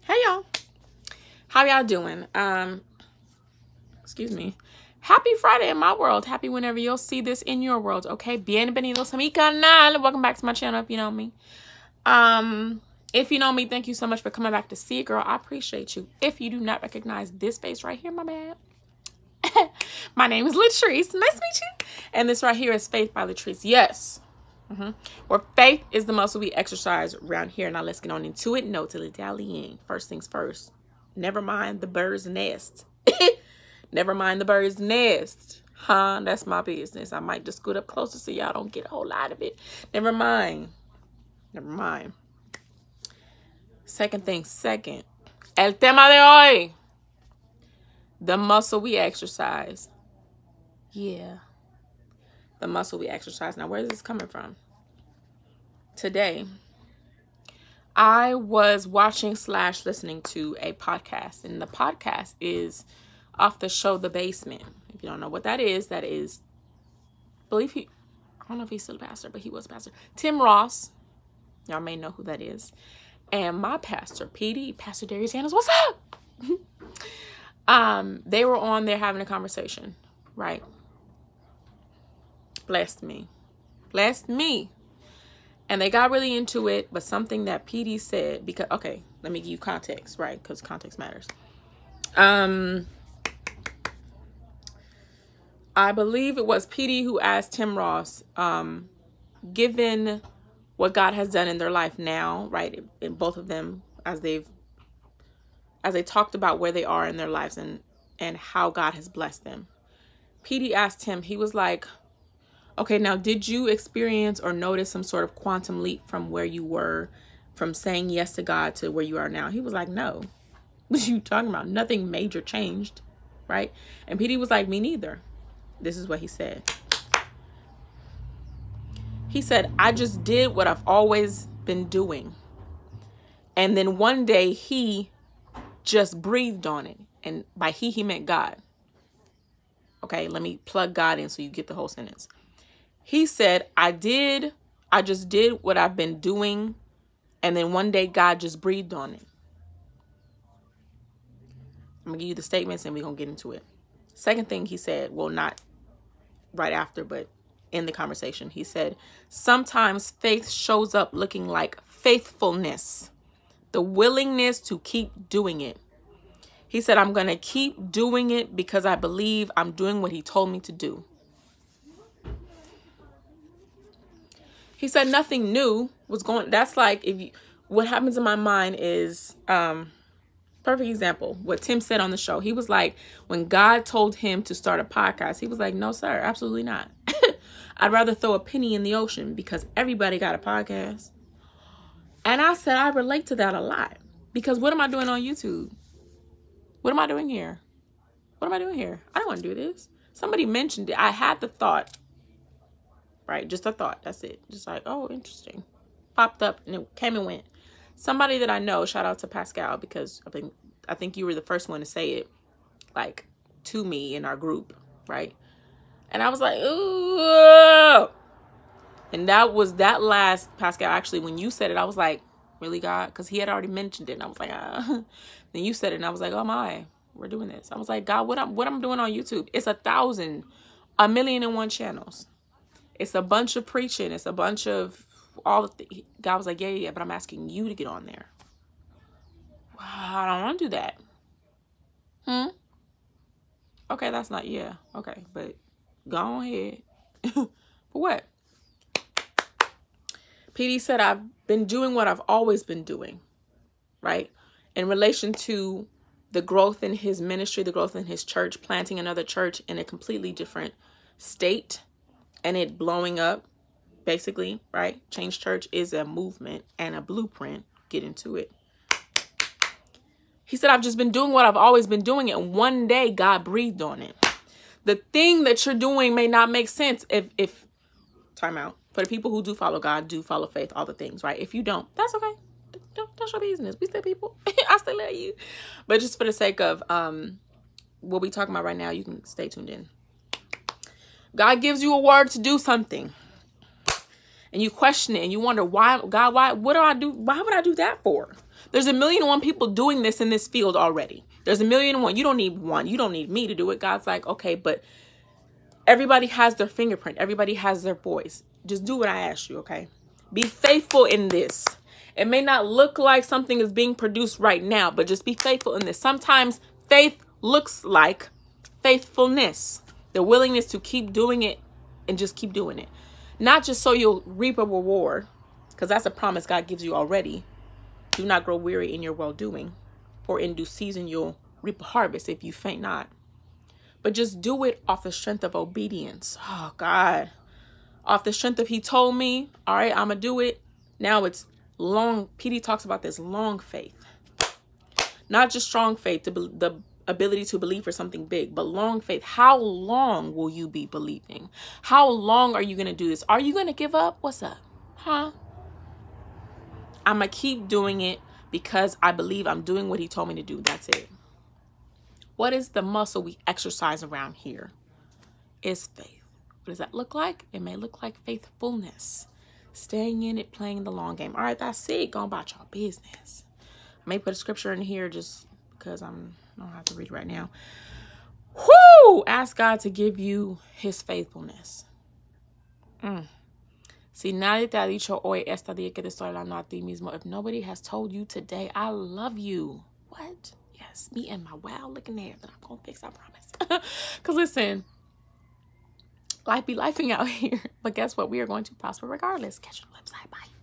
Hey y'all, how y'all doing? Excuse me. Happy Friday in my world. Happy whenever you'll see this in your world. Okay, bienvenidos a mi canal. Welcome back to my channel if you know me. If you know me, thank you so much for coming back to see it, girl. I appreciate you. If you do not recognize this face right here, my bad. My name is Latrice. Nice to meet you. And this right here is Faith by Latrice. Yes. Where faith is the muscle we exercise around here. Now let's get on into it. No dilly-dallying. First things first. Never mind the bird's nest. Never mind the bird's nest. Huh? That's my business. I might just scoot up closer so y'all don't get a whole lot of it. Never mind. Never mind. Second thing second. El tema de hoy. The muscle we exercise. Yeah. The muscle we exercise. Now, where is this coming from? Today, I was watching / listening to a podcast. And the podcast is off the show The Basement. If you don't know what that is, I don't know if he's still a pastor, but he was a pastor. Tim Ross. Y'all may know who that is. And my pastor, PD, Pastor Dharius, what's up? They were on there having a conversation, right? Blessed me. And they got really into it, but something that PD said, because, okay, let me give you context, right? Because context matters. I believe it was PD who asked Tim Ross, given what God has done in their life now, right? In both of them, as they talked about where they are in their lives and how God has blessed them. PD asked him, he was like, okay, now did you experience or notice some sort of quantum leap from where you were, from saying yes to God to where you are now? He was like, no. What are you talking about? Nothing major changed, right? And PD was like, me neither. This is what he said. He said, I just did what I've always been doing. And then one day he just breathed on it. And by he meant God. Okay, let me plug God in so you get the whole sentence. He said, I just did what I've been doing. And then one day God just breathed on it. I'm going to give you the statements and we're going to get into it. Second thing he said, well, not right after, but in the conversation, he said, sometimes faith shows up looking like faithfulness, the willingness to keep doing it. He said, I'm going to keep doing it because I believe I'm doing what he told me to do. He said nothing new was going. That's like, what happens in my mind is, perfect example, what Tim said on the show. He was like, when God told him to start a podcast, he was like, no, sir, absolutely not. I'd rather throw a penny in the ocean because everybody got a podcast. And I said, I relate to that a lot because what am I doing on YouTube? What am I doing here? What am I doing here? I don't want to do this. Somebody mentioned it. I had the thought, right? Just a thought. That's it. Just like, oh, interesting. Popped up and it came and went. Somebody that I know, shout out to Pascal, because I think you were the first one to say it, like, to me in our group, right? And I was like, ooh. And that last, Pascal, actually, when you said it, I was like, really, God? Because he had already mentioned it. And I was like, ah. Then you said it, and I was like, oh my, we're doing this. I was like, God, what I'm doing on YouTube? It's 1,000,001 channels. It's a bunch of preaching. It's a bunch of all the things. God was like, yeah, but I'm asking you to get on there. I don't want to do that. Okay, that's not, yeah. Okay, but go ahead. For what? PD said, I've been doing what I've always been doing, right? In relation to the growth in his ministry, the growth in his church, planting another church in a completely different state and it blowing up, basically, right? Change Church is a movement and a blueprint. Get into it. He said, I've just been doing what I've always been doing, and one day God breathed on it. The thing that you're doing may not make sense if time out. For the people who do follow God, do follow faith, all the things, right? If you don't, that's okay. That's your business. We still people. I still love you. But just for the sake of what we talking about right now, you can stay tuned in. God gives you a word to do something. and you question it and you wonder, why, God, why, what do I do? Why would I do that for? There's 1,000,001 people doing this in this field already. There's 1,000,001. You don't need one. You don't need me to do it. God's like, okay, but everybody has their fingerprint. Everybody has their voice. Just do what I ask you, okay? Be faithful in this. It may not look like something is being produced right now, but just be faithful in this. Sometimes faith looks like faithfulness. The willingness to keep doing it and just keep doing it. Not just so you'll reap a reward, because that's a promise God gives you already. Do not grow weary in your well-doing, for in due season you'll reap a harvest if you faint not. But just do it off the strength of obedience. Oh, God. Off the strength of he told me, all right, I'm going to do it. Now it's long. PD talks about this long faith. Not just strong faith, the ability to believe for something big, but long faith. How long will you be believing? How long are you going to do this? Are you going to give up? What's up? Huh? I'm going to keep doing it because I believe I'm doing what he told me to do. That's it. What is the muscle we exercise around here? It's faith. What does that look like? It may look like faithfulness. Staying in it, playing the long game. All right, that's it. Go about your business. I may put a scripture in here just because I don't have to read it right now. Whoo! Ask God to give you his faithfulness. Si nadie te ha dicho hoy esta día que te estoy hablando a ti mismo. If nobody has told you today, I love you. What? Yes, me and my wild looking hair that I'm going to fix, I promise. Because listen, life be lifing out here. But guess what? We are going to prosper regardless. Catch you on the flip side. Bye.